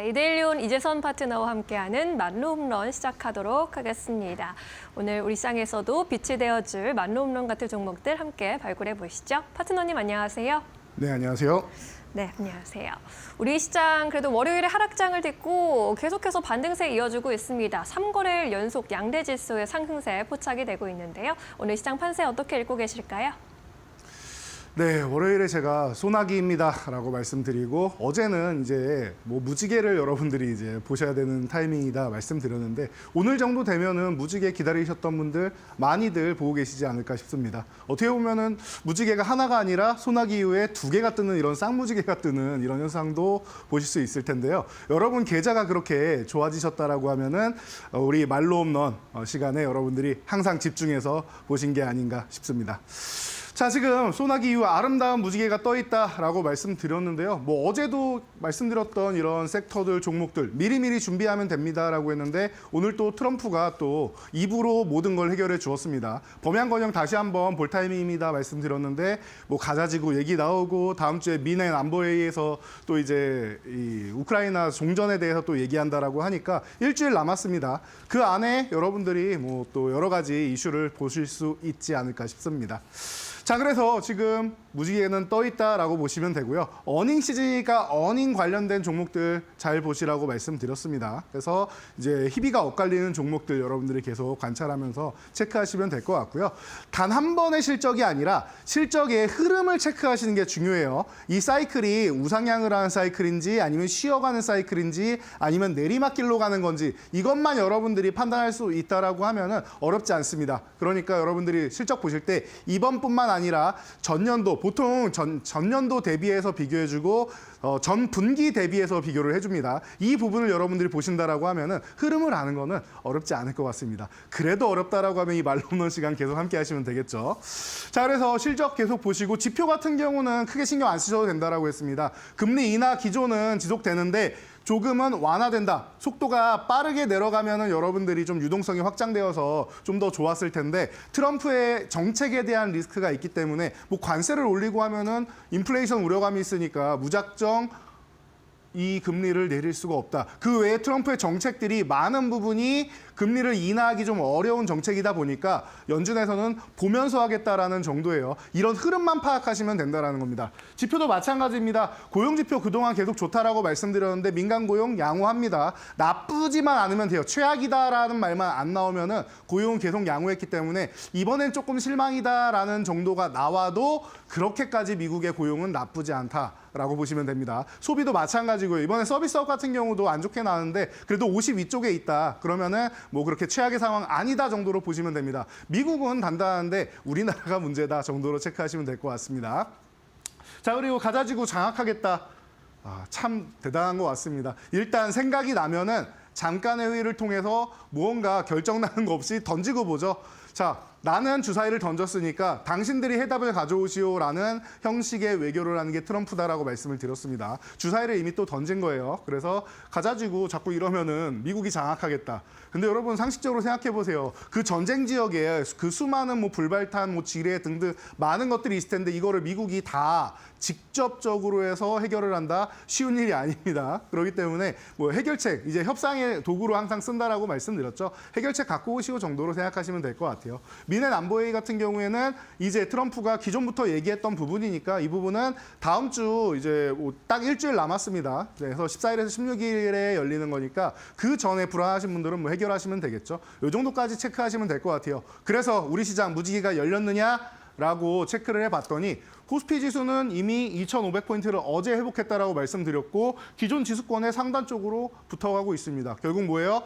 네, 이데일리온 이재선 파트너와 함께하는 만루 홈런 시작하도록 하겠습니다. 오늘 우리 시장에서도 빛이 되어줄 만루 홈런 같은 종목들 함께 발굴해 보시죠. 파트너님 안녕하세요. 네, 안녕하세요. 네, 안녕하세요. 우리 시장 그래도 월요일에 하락장을 딛고 계속해서 반등세 이어주고 있습니다. 3거래일 연속 양대 지수의 상승세 포착이 되고 있는데요. 오늘 시장 판세 어떻게 읽고 계실까요? 네, 월요일에 제가 소나기입니다라고 말씀드리고 어제는 이제 무지개를 여러분들이 이제 보셔야 되는 타이밍이다 말씀드렸는데 오늘 정도 되면은 무지개 기다리셨던 분들 많이들 보고 계시지 않을까 싶습니다. 어떻게 보면은 무지개가 하나가 아니라 소나기 이후에 두 개가 뜨는 이런 쌍무지개가 뜨는 이런 현상도 보실 수 있을 텐데요. 여러분 계좌가 그렇게 좋아지셨다라고 하면은 우리 말로 홈런 시간에 여러분들이 항상 집중해서 보신 게 아닌가 싶습니다. 자, 지금 소나기 이후 아름다운 무지개가 떠 있다라고 말씀드렸는데요. 어제도 말씀드렸던 이런 섹터들, 종목들 미리미리 준비하면 됩니다라고 했는데 오늘 또 트럼프가 또 입으로 모든 걸 해결해 주었습니다. 범양건영 다시 한번 볼 타이밍입니다 말씀드렸는데 가자지구 얘기 나오고 다음 주에 미넨 안보회의에서 또 이제 이 우크라이나 종전에 대해서 또 얘기한다라고 하니까 일주일 남았습니다. 그 안에 여러분들이 또 여러 가지 이슈를 보실 수 있지 않을까 싶습니다. 자, 그래서 지금 무지개는 떠 있다라고 보시면 되고요. 어닝 시즌이니까 어닝 관련된 종목들 잘 보시라고 말씀드렸습니다. 그래서 이제 희비가 엇갈리는 종목들 여러분들이 계속 관찰하면서 체크하시면 될 것 같고요. 단 한 번의 실적이 아니라 실적의 흐름을 체크하시는 게 중요해요. 이 사이클이 우상향을 하는 사이클인지 아니면 쉬어가는 사이클인지 아니면 내리막길로 가는 건지 이것만 여러분들이 판단할 수 있다라고 하면은 어렵지 않습니다. 그러니까 여러분들이 실적 보실 때 이번뿐만 아니라 전년도 보통 전년도 대비해서 비교해주고 전 분기 대비해서 비교를 해줍니다. 이 부분을 여러분들이 보신다라고 하면은 흐름을 아는 거는 어렵지 않을 것 같습니다. 그래도 어렵다라고 하면 이 말로 없는 시간 계속 함께 하시면 되겠죠. 자, 그래서 실적 계속 보시고 지표 같은 경우는 크게 신경 안 쓰셔도 된다라고 했습니다. 금리 인하 기조는 지속되는데 조금은 완화된다. 속도가 빠르게 내려가면은 여러분들이 좀 유동성이 확장되어서 좀 더 좋았을 텐데 트럼프의 정책에 대한 리스크가 있기 때문에 관세를 올리고 하면은 인플레이션 우려감이 있으니까 무작정 이 금리를 내릴 수가 없다. 그 외에 트럼프의 정책들이 많은 부분이 금리를 인하하기 좀 어려운 정책이다 보니까 연준에서는 보면서 하겠다라는 정도예요. 이런 흐름만 파악하시면 된다라는 겁니다. 지표도 마찬가지입니다. 고용지표 그동안 계속 좋다라고 말씀드렸는데 민간 고용 양호합니다. 나쁘지만 않으면 돼요. 최악이다라는 말만 안 나오면은 고용은 계속 양호했기 때문에 이번엔 조금 실망이다라는 정도가 나와도 그렇게까지 미국의 고용은 나쁘지 않다라고 보시면 됩니다. 소비도 마찬가지고요. 이번에 서비스업 같은 경우도 안 좋게 나왔는데 그래도 50 위쪽에 있다. 그러면은 그렇게 최악의 상황 아니다 정도로 보시면 됩니다. 미국은 단단한데 우리나라가 문제다 정도로 체크하시면 될 것 같습니다. 자, 그리고 가자지구 장악하겠다. 참 대단한 것 같습니다. 일단 생각이 나면은 잠깐의 회의를 통해서 무언가 결정나는 거 없이 던지고 보죠. 자, 나는 주사위를 던졌으니까 당신들이 해답을 가져오시오라는 형식의 외교를 하는 게 트럼프다라고 말씀을 드렸습니다. 주사위를 이미 또 던진 거예요. 그래서 가자지구 자꾸 이러면은 미국이 장악하겠다. 근데 여러분 상식적으로 생각해 보세요. 그 전쟁 지역에 그 수많은 불발탄, 지뢰 등등 많은 것들이 있을 텐데 이거를 미국이 다 직접적으로 해서 해결을 한다? 쉬운 일이 아닙니다. 그렇기 때문에 해결책, 이제 협상의 도구로 항상 쓴다라고 말씀드렸죠. 해결책 갖고 오시오 정도로 생각하시면 될 것 같아요. 미넨 안보회의 같은 경우에는 이제 트럼프가 기존부터 얘기했던 부분이니까 이 부분은 다음 주 이제 딱 일주일 남았습니다. 그래서 14일에서 16일에 열리는 거니까 그 전에 불안하신 분들은 해결하시면 되겠죠. 이 정도까지 체크하시면 될 것 같아요. 그래서 우리 시장 무지개가 열렸느냐? 라고 체크를 해봤더니 코스피 지수는 이미 2,500포인트를 어제 회복했다라고 말씀드렸고 기존 지수권의 상단 쪽으로 붙어가고 있습니다. 결국 뭐예요?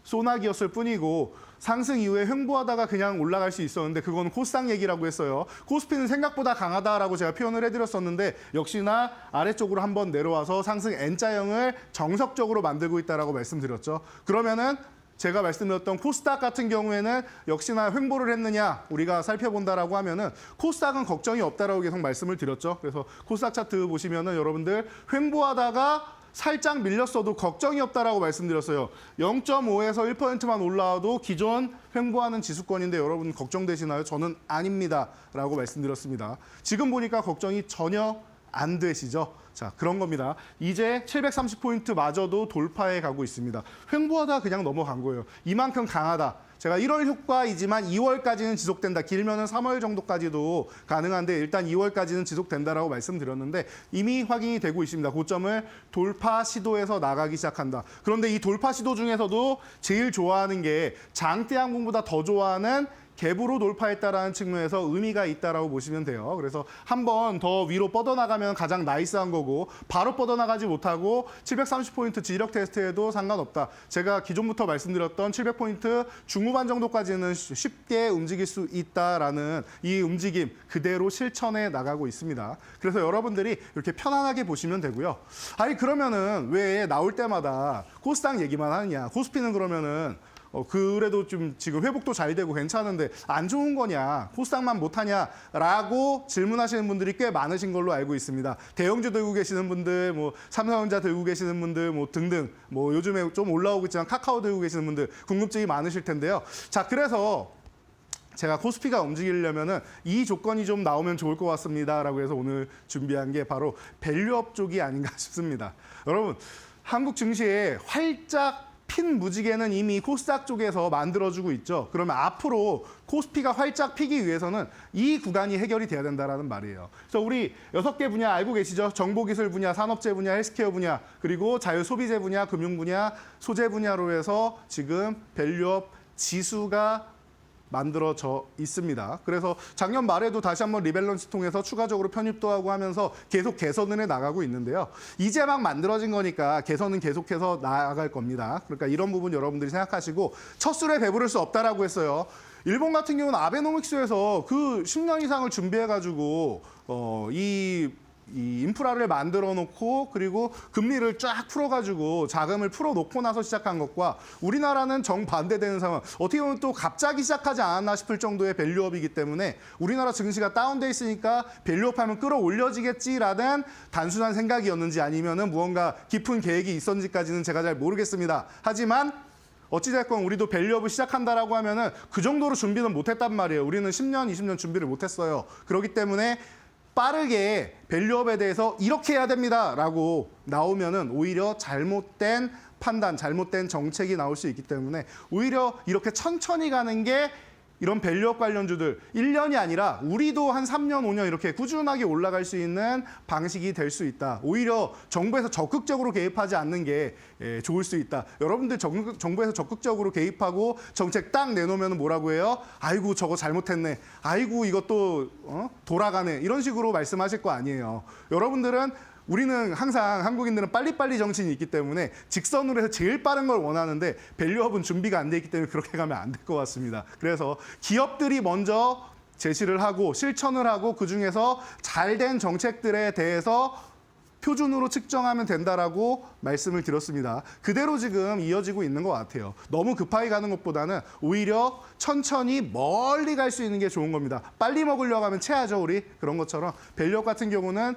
소나기였을 뿐이고 상승 이후에 횡보하다가 그냥 올라갈 수 있었는데 그건 코스닥 얘기라고 했어요. 코스피는 생각보다 강하다라고 제가 표현을 해드렸었는데 역시나 아래쪽으로 한번 내려와서 상승 N자형을 정석적으로 만들고 있다라고 말씀드렸죠. 그러면은 제가 말씀드렸던 코스닥 같은 경우에는 역시나 횡보를 했느냐 우리가 살펴본다라고 하면은 코스닥은 걱정이 없다라고 계속 말씀을 드렸죠. 그래서 코스닥 차트 보시면은 여러분들 횡보하다가 살짝 밀렸어도 걱정이 없다라고 말씀드렸어요. 0.5에서 1%만 올라와도 기존 횡보하는 지수권인데 여러분 걱정되시나요? 저는 아닙니다 라고 말씀드렸습니다. 지금 보니까 걱정이 전혀 안 되시죠? 자, 그런 겁니다. 이제 730포인트 마저도 돌파해 가고 있습니다. 횡보하다 그냥 넘어간 거예요. 이만큼 강하다. 제가 1월 효과이지만 2월까지는 지속된다. 길면은 3월 정도까지도 가능한데 일단 2월까지는 지속된다라고 말씀드렸는데 이미 확인이 되고 있습니다. 고점을 돌파 시도해서 나가기 시작한다. 그런데 이 돌파 시도 중에서도 제일 좋아하는 게 장대 항공보다 더 좋아하는 갭으로 돌파했다라는 측면에서 의미가 있다라고 보시면 돼요. 그래서 한 번 더 위로 뻗어나가면 가장 나이스한 거고 바로 뻗어나가지 못하고 730포인트 지력 테스트에도 상관없다. 제가 기존부터 말씀드렸던 700포인트 중후반 정도까지는 쉽게 움직일 수 있다라는 이 움직임 그대로 실천해 나가고 있습니다. 그래서 여러분들이 이렇게 편안하게 보시면 되고요. 아니 그러면은 왜 나올 때마다 코스닥 얘기만 하느냐. 코스피는 그러면은 그래도 좀 지금 회복도 잘 되고 괜찮은데 안 좋은 거냐, 코스닥만 못하냐라고 질문하시는 분들이 꽤 많으신 걸로 알고 있습니다. 대형주 들고 계시는 분들, 뭐 삼성전자 들고 계시는 분들, 뭐 등등, 뭐 요즘에 좀 올라오고 있지만 카카오 들고 계시는 분들 궁금증이 많으실 텐데요. 자, 그래서 제가 코스피가 움직이려면은 이 조건이 좀 나오면 좋을 것 같습니다라고 해서 오늘 준비한 게 바로 밸류업 쪽이 아닌가 싶습니다. 여러분, 한국 증시에 활짝 핀 무지개는 이미 코스닥 쪽에서 만들어주고 있죠. 그러면 앞으로 코스피가 활짝 피기 위해서는 이 구간이 해결이 돼야 된다는 말이에요. 그래서 우리 6개 분야 알고 계시죠? 정보기술 분야, 산업재 분야, 헬스케어 분야, 그리고 자유소비재 분야, 금융 분야, 소재 분야로 해서 지금 밸류업 지수가 만들어져 있습니다. 그래서 작년 말에도 다시 한번 리밸런스 통해서 추가적으로 편입도 하고 하면서 계속 개선을 해 나가고 있는데요. 이제 막 만들어진 거니까 개선은 계속해서 나아갈 겁니다. 그러니까 이런 부분 여러분들이 생각하시고 첫 술에 배부를 수 없다라고 했어요. 일본 같은 경우는 아베노믹스에서 그 10년 이상을 준비해가지고 이 인프라를 만들어 놓고 그리고 금리를 쫙 풀어가지고 자금을 풀어놓고 나서 시작한 것과 우리나라는 정반대되는 상황. 어떻게 보면 또 갑자기 시작하지 않았나 싶을 정도의 밸류업이기 때문에 우리나라 증시가 다운돼 있으니까 밸류업하면 끌어올려지겠지라는 단순한 생각이었는지 아니면은 무언가 깊은 계획이 있었는지까지는 제가 잘 모르겠습니다. 하지만 어찌됐건 우리도 밸류업을 시작한다라고 하면은 그 정도로 준비는 못했단 말이에요. 우리는 10년, 20년 준비를 못했어요. 그렇기 때문에 빠르게 밸류업에 대해서 이렇게 해야 됩니다라고 나오면은 오히려 잘못된 판단, 잘못된 정책이 나올 수 있기 때문에 오히려 이렇게 천천히 가는 게 이런 밸류업 관련주들 1년이 아니라 우리도 한 3년, 5년 이렇게 꾸준하게 올라갈 수 있는 방식이 될 수 있다. 오히려 정부에서 적극적으로 개입하지 않는 게 좋을 수 있다. 여러분들 정부에서 적극적으로 개입하고 정책 딱 내놓으면 뭐라고 해요? 아이고 저거 잘못했네. 아이고 이것도 돌아가네. 이런 식으로 말씀하실 거 아니에요. 여러분들은 우리는 항상 한국인들은 빨리빨리 정신이 있기 때문에 직선으로 해서 제일 빠른 걸 원하는데 밸류업은 준비가 안 돼 있기 때문에 그렇게 가면 안 될 것 같습니다. 그래서 기업들이 먼저 제시를 하고 실천을 하고 그중에서 잘된 정책들에 대해서 표준으로 측정하면 된다라고 말씀을 드렸습니다. 그대로 지금 이어지고 있는 것 같아요. 너무 급하게 가는 것보다는 오히려 천천히 멀리 갈 수 있는 게 좋은 겁니다. 빨리 먹으려고 하면 체하죠, 우리. 그런 것처럼 밸류업 같은 경우는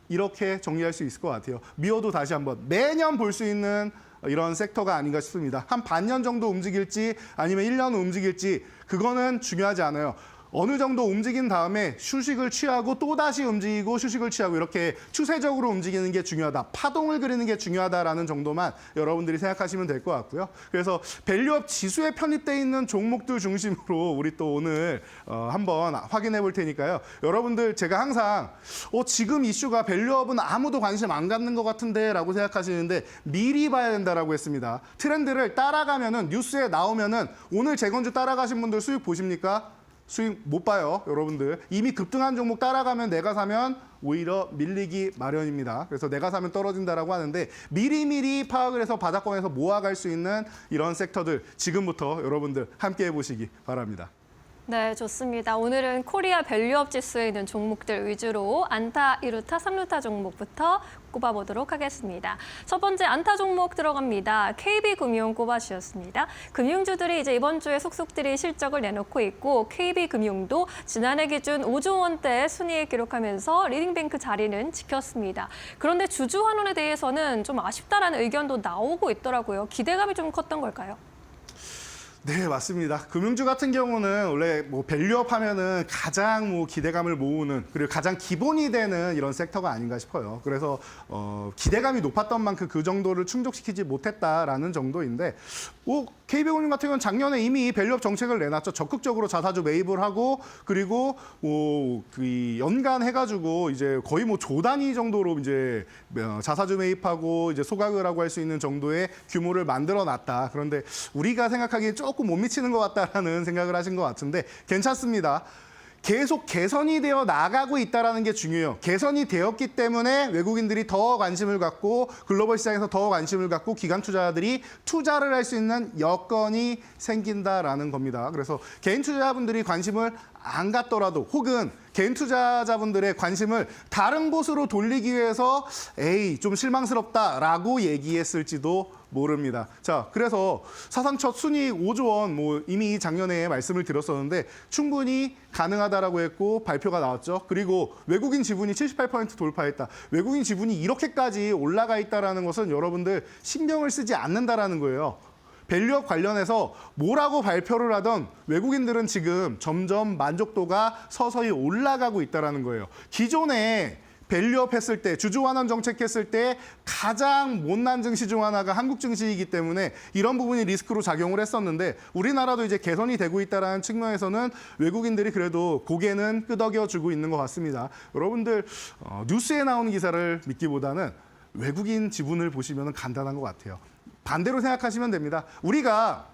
이렇게 정리할 수 있을 것 같아요. 미어도 다시 한번 매년 볼 수 있는 이런 섹터가 아닌가 싶습니다. 한 반년 정도 움직일지 아니면 1년 움직일지 그거는 중요하지 않아요. 어느 정도 움직인 다음에 휴식을 취하고 또다시 움직이고 휴식을 취하고 이렇게 추세적으로 움직이는 게 중요하다. 파동을 그리는 게 중요하다라는 정도만 여러분들이 생각하시면 될 것 같고요. 그래서 밸류업 지수에 편입돼 있는 종목들 중심으로 우리 또 오늘 한번 확인해 볼 테니까요. 여러분들 제가 항상 지금 이슈가 밸류업은 아무도 관심 안 갖는 것 같은데 라고 생각하시는데 미리 봐야 된다라고 했습니다. 트렌드를 따라가면은 뉴스에 나오면은 오늘 재건주 따라가신 분들 수익 보십니까? 수익 못 봐요, 여러분들. 이미 급등한 종목 따라가면 내가 사면 오히려 밀리기 마련입니다. 그래서 내가 사면 떨어진다라고 하는데 미리미리 파악을 해서 바닥권에서 모아갈 수 있는 이런 섹터들 지금부터 여러분들 함께 해보시기 바랍니다. 네, 좋습니다. 오늘은 코리아 밸류업 지수에 있는 종목들 위주로 안타, 2루타, 3루타 종목부터 꼽아보도록 하겠습니다. 첫 번째 안타 종목 들어갑니다. KB금융 꼽아주셨습니다. 금융주들이 이제 이번 주에 속속들이 실적을 내놓고 있고 KB금융도 지난해 기준 5조 원대 순이익 기록하면서 리딩뱅크 자리는 지켰습니다. 그런데 주주 환원에 대해서는 좀 아쉽다라는 의견도 나오고 있더라고요. 기대감이 좀 컸던 걸까요? 네, 맞습니다. 금융주 같은 경우는 원래 뭐 밸류업 하면은 가장 뭐 기대감을 모으는 그리고 가장 기본이 되는 이런 섹터가 아닌가 싶어요. 그래서 기대감이 높았던 만큼 그 정도를 충족시키지 못했다라는 정도인데 KB금융 같은 경우는 작년에 이미 밸류업 정책을 내놨죠. 적극적으로 자사주 매입을 하고 그리고 그 연간 해가지고 이제 거의 뭐 조 단위 정도로 이제 자사주 매입하고 이제 소각을 하고 할 수 있는 정도의 규모를 만들어놨다. 그런데 우리가 생각하기에 조금 못 미치는 것 같다라는 생각을 하신 것 같은데 괜찮습니다. 계속 개선이 되어 나가고 있다는 게 중요해요. 개선이 되었기 때문에 외국인들이 더 관심을 갖고 글로벌 시장에서 더 관심을 갖고 기관 투자자들이 투자를 할 수 있는 여건이 생긴다라는 겁니다. 그래서 개인 투자자분들이 관심을 안 갖더라도 혹은 개인 투자자분들의 관심을 다른 곳으로 돌리기 위해서 에이 좀 실망스럽다라고 얘기했을지도 모릅니다. 자, 그래서 사상 첫 순이익 5조 원 뭐 이미 작년에 말씀을 드렸었는데 충분히 가능하다라고 했고 발표가 나왔죠. 그리고 외국인 지분이 78% 돌파했다. 외국인 지분이 이렇게까지 올라가 있다라는 것은 여러분들 신경을 쓰지 않는다라는 거예요. 밸류업 관련해서 뭐라고 발표를 하던 외국인들은 지금 점점 만족도가 서서히 올라가고 있다는 거예요. 기존에 밸류업 했을 때, 주주 환원 정책 했을 때 가장 못난 증시 중 하나가 한국 증시이기 때문에 이런 부분이 리스크로 작용을 했었는데 우리나라도 이제 개선이 되고 있다는 측면에서는 외국인들이 그래도 고개는 끄덕여주고 있는 것 같습니다. 여러분들 뉴스에 나오는 기사를 믿기보다는 외국인 지분을 보시면 간단한 것 같아요. 반대로 생각하시면 됩니다. 우리가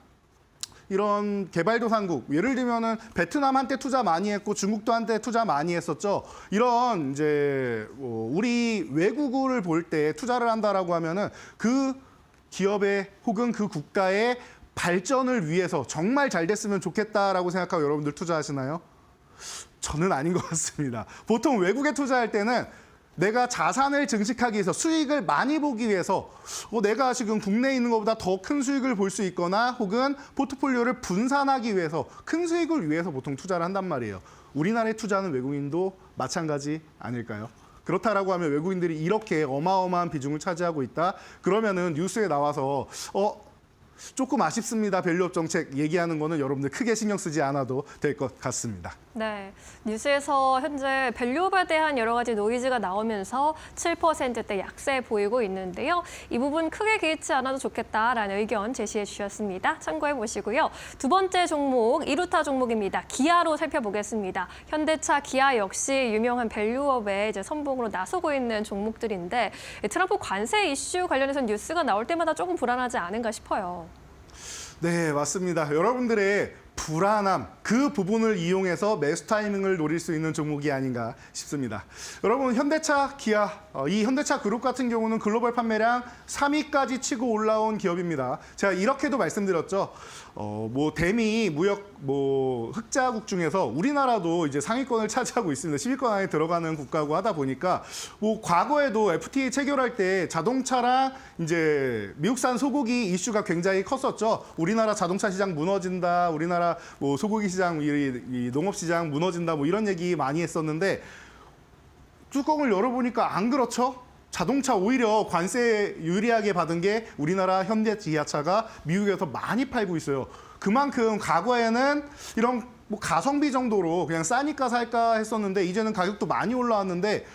이런 개발도상국, 예를 들면은 베트남 한때 투자 많이 했고 중국도 한때 투자 많이 했었죠. 이런 이제 우리 외국을 볼 때 투자를 한다라고 하면은 그 기업의 혹은 그 국가의 발전을 위해서 정말 잘 됐으면 좋겠다라고 생각하고 여러분들 투자하시나요? 저는 아닌 것 같습니다. 보통 외국에 투자할 때는 내가 자산을 증식하기 위해서 수익을 많이 보기 위해서 내가 지금 국내에 있는 것보다 더 큰 수익을 볼 수 있거나 혹은 포트폴리오를 분산하기 위해서 큰 수익을 위해서 보통 투자를 한단 말이에요. 우리나라에 투자하는 외국인도 마찬가지 아닐까요? 그렇다라고 하면 외국인들이 이렇게 어마어마한 비중을 차지하고 있다. 그러면은 뉴스에 나와서 조금 아쉽습니다. 밸류업 정책 얘기하는 거는 여러분들 크게 신경 쓰지 않아도 될 것 같습니다. 네, 뉴스에서 현재 밸류업에 대한 여러 가지 노이즈가 나오면서 7%대 약세 보이고 있는데요. 이 부분 크게 개의치 않아도 좋겠다라는 의견 제시해 주셨습니다. 참고해 보시고요. 두 번째 종목, 이루타 종목입니다. 기아로 살펴보겠습니다. 현대차, 기아 역시 유명한 밸류업의 이제 선봉으로 나서고 있는 종목들인데 트럼프 관세 이슈 관련해서 뉴스가 나올 때마다 조금 불안하지 않은가 싶어요. 네, 맞습니다. 여러분들의 불안함, 그 부분을 이용해서 매수 타이밍을 노릴 수 있는 종목이 아닌가 싶습니다. 여러분, 현대차, 기아, 이 현대차 그룹 같은 경우는 글로벌 판매량 3위까지 치고 올라온 기업입니다. 제가 이렇게도 말씀드렸죠. 뭐 대미 무역 흑자국 중에서 우리나라도 이제 상위권을 차지하고 있습니다. 10위권 안에 들어가는 국가고 하다 보니까 과거에도 FTA 체결할 때 자동차랑 이제 미국산 소고기 이슈가 굉장히 컸었죠. 우리나라 자동차 시장 무너진다. 우리나라 소고기 시장, 이 농업 시장 무너진다. 이런 얘기 많이 했었는데 뚜껑을 열어보니까 안 그렇죠? 자동차 오히려 관세 유리하게 받은 게 우리나라 현대 기아차가 미국에서 많이 팔고 있어요. 그만큼 과거에는 이런 가성비 정도로 그냥 싸니까 살까 했었는데 이제는 가격도 많이 올라왔는데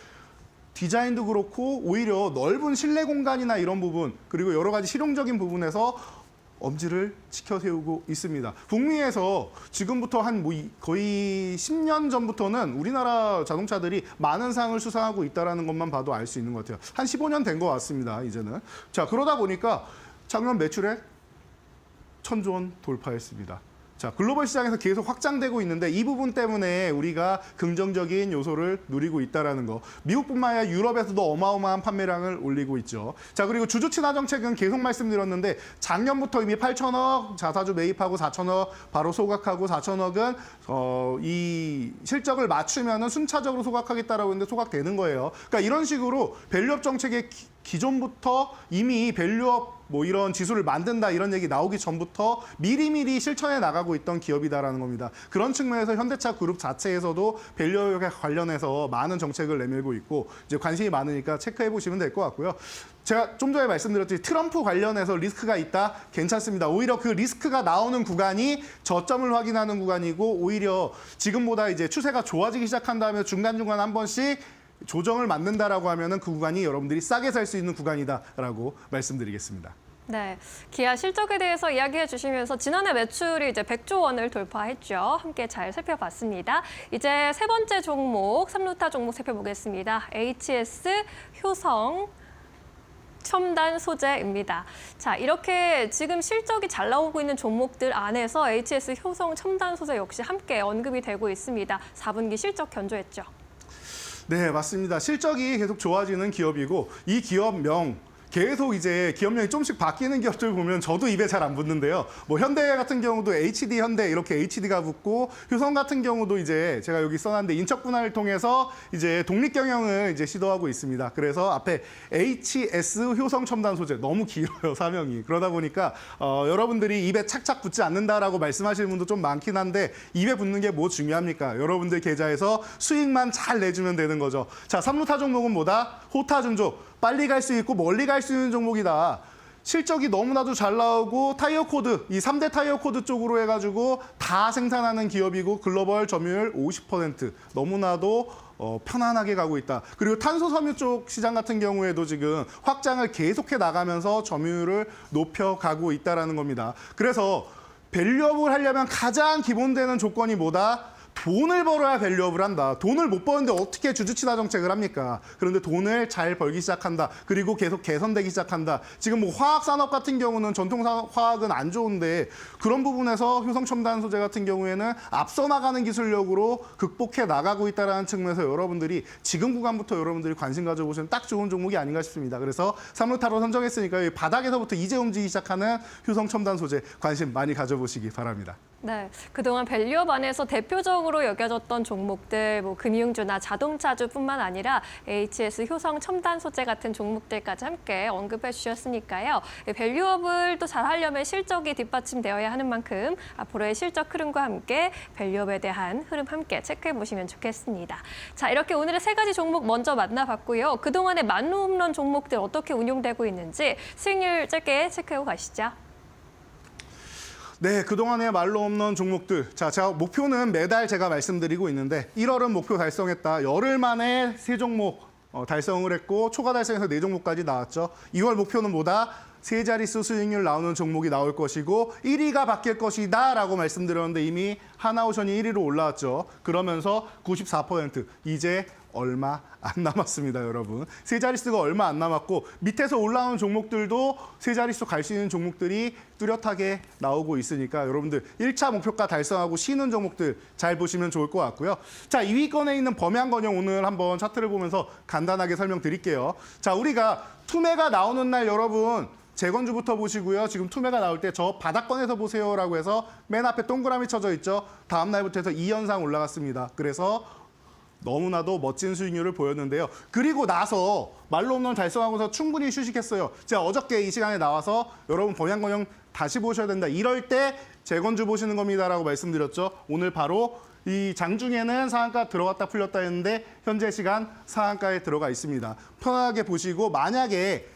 디자인도 그렇고 오히려 넓은 실내 공간이나 이런 부분 그리고 여러 가지 실용적인 부분에서 엄지를 치켜 세우고 있습니다. 북미에서 지금부터 거의 10년 전부터는 우리나라 자동차들이 많은 상을 수상하고 있다는 것만 봐도 알 수 있는 것 같아요. 한 15년 된 것 같습니다, 이제는. 자, 그러다 보니까 작년 매출액 1,000조 원 돌파했습니다. 자, 글로벌 시장에서 계속 확장되고 있는데 이 부분 때문에 우리가 긍정적인 요소를 누리고 있다는 거. 미국뿐만 아니라 유럽에서도 어마어마한 판매량을 올리고 있죠. 자, 그리고 주주 친화 정책은 계속 말씀드렸는데 작년부터 이미 8천억 자사주 매입하고 4천억 바로 소각하고 4천억은 이 실적을 맞추면은 순차적으로 소각하겠다라고 했는데 소각되는 거예요. 그러니까 이런 식으로 밸류업 정책의 기존부터 이미 밸류업 뭐 이런 지수를 만든다 이런 얘기 나오기 전부터 미리미리 실천해 나가고 있던 기업이다라는 겁니다. 그런 측면에서 현대차 그룹 자체에서도 밸류업에 관련해서 많은 정책을 내밀고 있고 이제 관심이 많으니까 체크해 보시면 될 것 같고요. 제가 좀 전에 말씀드렸듯이 트럼프 관련해서 리스크가 있다? 괜찮습니다. 오히려 그 리스크가 나오는 구간이 저점을 확인하는 구간이고 오히려 지금보다 이제 추세가 좋아지기 시작한 다음에 중간중간 한 번씩 조정을 맞는다라고 하면은 그 구간이 여러분들이 싸게 살 수 있는 구간이다라고 말씀드리겠습니다. 네, 기아 실적에 대해서 이야기해 주시면서 지난해 매출이 이제 100조 원을 돌파했죠. 함께 잘 살펴봤습니다. 이제 세 번째 종목, 3루타 종목 살펴보겠습니다. HS 효성 첨단 소재입니다. 자, 이렇게 지금 실적이 잘 나오고 있는 종목들 안에서 HS 효성 첨단 소재 역시 함께 언급이 되고 있습니다. 4분기 실적 견조했죠. 네, 맞습니다. 실적이 계속 좋아지는 기업이고 이 기업명 계속 이제 기업명이 조금씩 바뀌는 기업들 보면 저도 입에 잘 안 붙는데요. 뭐 현대 같은 경우도 HD 현대 이렇게 HD가 붙고 효성 같은 경우도 이제 제가 여기 써놨는데 인적 분할을 통해서 이제 독립 경영을 이제 시도하고 있습니다. 그래서 앞에 HS 효성 첨단 소재 너무 길어요, 사명이. 그러다 보니까 여러분들이 입에 착착 붙지 않는다라고 말씀하시는 분도 좀 많긴 한데 입에 붙는 게 뭐 중요합니까? 여러분들 계좌에서 수익만 잘 내주면 되는 거죠. 자, 3루타 종목은 뭐다? 호타중조. 빨리 갈 수 있고 멀리 갈 수 있는 종목이다. 실적이 너무나도 잘 나오고 타이어 코드, 이 3대 타이어 코드 쪽으로 해가지고 다 생산하는 기업이고 글로벌 점유율 50%. 너무나도 편안하게 가고 있다. 그리고 탄소 섬유 쪽 시장 같은 경우에도 지금 확장을 계속해 나가면서 점유율을 높여가고 있다는 겁니다. 그래서 밸류업을 하려면 가장 기본되는 조건이 뭐다? 돈을 벌어야 밸류업을 한다. 돈을 못 버는데 어떻게 주주친화 정책을 합니까? 그런데 돈을 잘 벌기 시작한다. 그리고 계속 개선되기 시작한다. 지금 뭐 화학산업 같은 경우는 전통 화학은 안 좋은데 그런 부분에서 효성첨단 소재 같은 경우에는 앞서 나가는 기술력으로 극복해 나가고 있다는 측면에서 여러분들이 지금 구간부터 여러분들이 관심 가져보시면 딱 좋은 종목이 아닌가 싶습니다. 그래서 3루타로 선정했으니까 이 바닥에서부터 이제 움직이기 시작하는 효성첨단 소재 관심 많이 가져보시기 바랍니다. 네, 그동안 밸류업 안에서 대표적으로 여겨졌던 종목들, 뭐 금융주나 자동차주뿐만 아니라 HS 효성 첨단 소재 같은 종목들까지 함께 언급해 주셨으니까요. 밸류업을 또 잘하려면 실적이 뒷받침되어야 하는 만큼 앞으로의 실적 흐름과 함께 밸류업에 대한 흐름 함께 체크해 보시면 좋겠습니다. 자, 이렇게 오늘의 세 가지 종목 먼저 만나봤고요. 그동안의 만루 홈런 종목들 어떻게 운용되고 있는지 수익률 짧게 체크해 가시죠. 네, 그동안의 말로 없는 종목들. 자, 제가 목표는 매달 제가 말씀드리고 있는데 1월은 목표 달성했다. 열흘 만에 세 종목 달성을 했고 초과 달성해서 네 종목까지 나왔죠. 2월 목표는 뭐다? 세 자릿수 수익률 나오는 종목이 나올 것이고 1위가 바뀔 것이다 라고 말씀드렸는데 이미 하나오션이 1위로 올라왔죠. 그러면서 94% 이제 얼마 안 남았습니다, 여러분. 세 자릿수가 얼마 안 남았고 밑에서 올라오는 종목들도 세 자릿수 갈 수 있는 종목들이 뚜렷하게 나오고 있으니까 여러분들 1차 목표가 달성하고 쉬는 종목들 잘 보시면 좋을 것 같고요. 자, 2위권에 있는 범양건영 오늘 한번 차트를 보면서 간단하게 설명드릴게요. 자, 우리가 투매가 나오는 날 여러분 재건주부터 보시고요. 지금 투매가 나올 때 저 바닥권에서 보세요라고 해서 맨 앞에 동그라미 쳐져 있죠. 다음 날부터 해서 2연상 올라갔습니다. 그래서 너무나도 멋진 수익률을 보였는데요. 그리고 나서 말로 홈런 달성하고서 충분히 휴식했어요. 제가 어저께 이 시간에 나와서 여러분 범양건영 다시 보셔야 된다. 이럴 때 재건주 보시는 겁니다라고 말씀드렸죠. 오늘 바로 이 장중에는 상한가 들어갔다 풀렸다 했는데 현재 시간 상한가에 들어가 있습니다. 편하게 보시고 만약에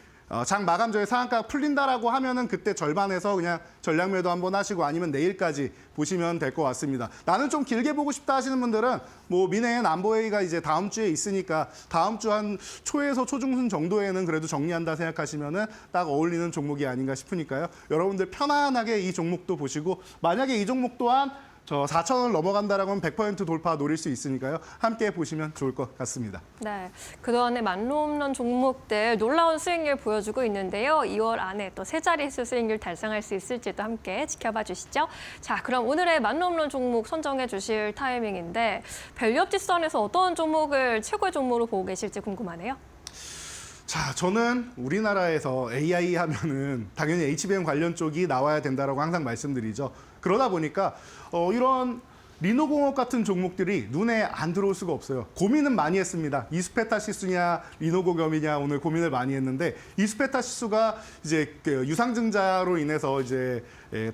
장 마감 전에 상한가 풀린다라고 하면은 그때 절반에서 그냥 전략 매도 한번 하시고 아니면 내일까지 보시면 될 것 같습니다. 나는 좀 길게 보고 싶다 하시는 분들은 뭐 민해엔 안보회의가 이제 다음 주에 있으니까 다음 주 한 초에서 초중순 정도에는 그래도 정리한다 생각하시면은 딱 어울리는 종목이 아닌가 싶으니까요. 여러분들 편안하게 이 종목도 보시고 만약에 이 종목 또한 저 4,000원을 넘어간다라고 하면 100% 돌파 노릴 수 있으니까요. 함께 보시면 좋을 것 같습니다. 네, 그동안의 만루 홈런 종목들 놀라운 수익률 보여주고 있는데요. 2월 안에 또 세 자릿수 수익률 달성할 수 있을지도 함께 지켜봐 주시죠. 자, 그럼 오늘의 만루 홈런 종목 선정해 주실 타이밍인데 밸류업 지수 안에서 어떤 종목을 최고의 종목으로 보고 계실지 궁금하네요. 자, 저는 우리나라에서 AI 하면은 당연히 HBM 관련 쪽이 나와야 된다라고 항상 말씀드리죠. 그러다 보니까 이런 리노공업 같은 종목들이 눈에 안 들어올 수가 없어요. 고민은 많이 했습니다. 이수페타시스냐 리노공업이냐 오늘 고민을 많이 했는데 이수페타시스가 이제 그 유상증자로 인해서 이제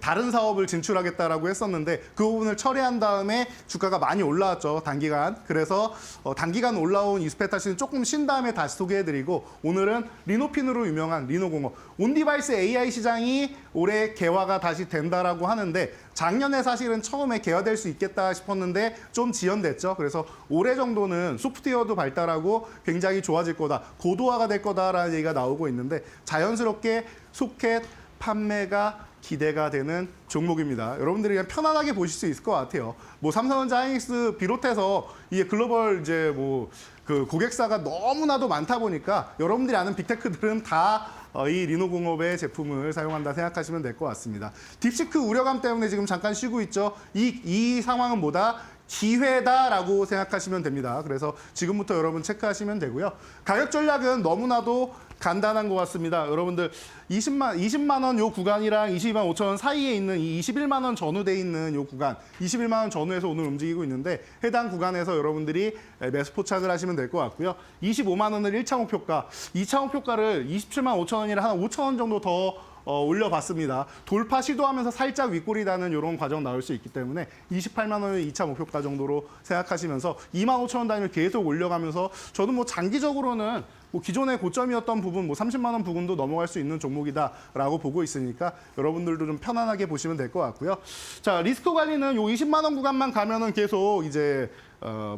다른 사업을 진출하겠다라고 했었는데 그 부분을 처리한 다음에 주가가 많이 올라왔죠. 단기간. 그래서 단기간 올라온 이수페타시스는 조금 쉰 다음에 다시 소개해드리고 오늘은 리노핀으로 유명한 리노공업. 온디바이스 AI 시장이 올해 개화가 다시 된다라고 하는데 작년에 사실은 처음에 개화될 수 있겠다 싶었는데 좀 지연됐죠. 그래서 올해 정도는 소프트웨어도 발달하고 굉장히 좋아질 거다. 고도화가 될 거다라는 얘기가 나오고 있는데 자연스럽게 소켓 판매가 기대가 되는 종목입니다. 여러분들이 그냥 편안하게 보실 수 있을 것 같아요. 뭐 삼성전자, 하이닉스 비롯해서 이게 글로벌 이제 뭐 그 고객사가 너무나도 많다 보니까 여러분들이 아는 빅테크들은 다 이 리노공업의 제품을 사용한다 생각하시면 될 것 같습니다. 딥시크 우려감 때문에 지금 잠깐 쉬고 있죠. 이 상황은 뭐다? 기회다라고 생각하시면 됩니다. 그래서 지금부터 여러분 체크하시면 되고요. 가격 전략은 너무나도 간단한 것 같습니다. 여러분들 20만 원 요 구간이랑 22만 5천 원 사이에 있는 이 21만 원 전후돼 있는 요 구간 21만 원 전후에서 오늘 움직이고 있는데 해당 구간에서 여러분들이 매수 포착을 하시면 될 것 같고요. 25만 원을 1차 목표가, 2차 목표가를 27만 5천 원이라 한 5천 원 정도 더 올려봤습니다. 돌파 시도하면서 살짝 윗골이 다는 이런 과정 나올 수 있기 때문에 28만 원을 2차 목표가 정도로 생각하시면서 2만 5천 원 단위를 계속 올려가면서 저도 뭐 장기적으로는 뭐 기존의 고점이었던 부분, 뭐 30만 원 부분도 넘어갈 수 있는 종목이다라고 보고 있으니까 여러분들도 좀 편안하게 보시면 될 것 같고요. 자, 리스크 관리는 요 20만 원 구간만 가면은 계속 이제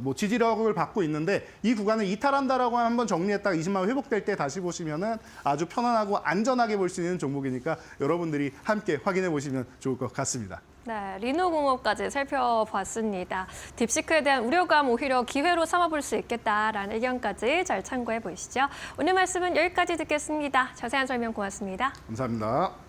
뭐 지지력을 받고 있는데 이 구간을 이탈한다라고 한번 정리했다가 20만 원 회복될 때 다시 보시면은 아주 편안하고 안전하게 볼 수 있는 종목이니까 여러분들이 함께 확인해 보시면 좋을 것 같습니다. 네, 리노공업까지 살펴봤습니다. 딥시크에 대한 우려감 오히려 기회로 삼아볼 수 있겠다라는 의견까지 잘 참고해 보시죠. 오늘 말씀은 여기까지 듣겠습니다. 자세한 설명 고맙습니다. 감사합니다.